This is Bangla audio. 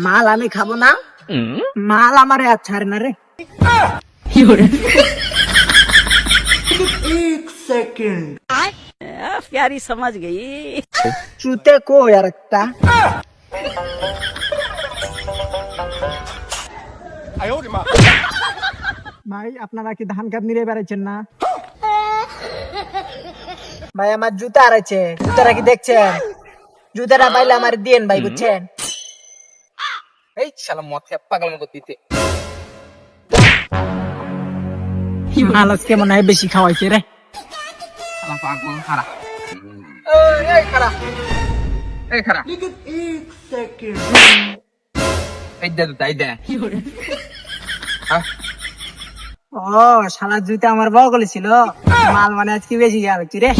মাল আমি খাবো না, মাল আমারে আর ছাড়ে না রে। प्यारी समझ गई। চুতে কো আর একটা ভাই, আপনারা কি ধান কাপ নিয়ে বেড়াচ্ছেন না? ভাই আমার জুতা হারাইছে, জুতাটা কি দেখছেন? জুতাটা পাইলে আমার দিয়েন ভাই, বুঝছেন? এই শালা মদ খেয়ে পাগল মতো দিতে। মাল আজকে মনে হয় বেশি খাওয়াইছে রে। শালা পাগল খারাপ। এই খারাপ, এই খারাপ। এই দে তাই দে। ও শালা জুতা আমার বউ গলেছিল, মাল মানে আজকে বেশি খাওয়াইছি রে।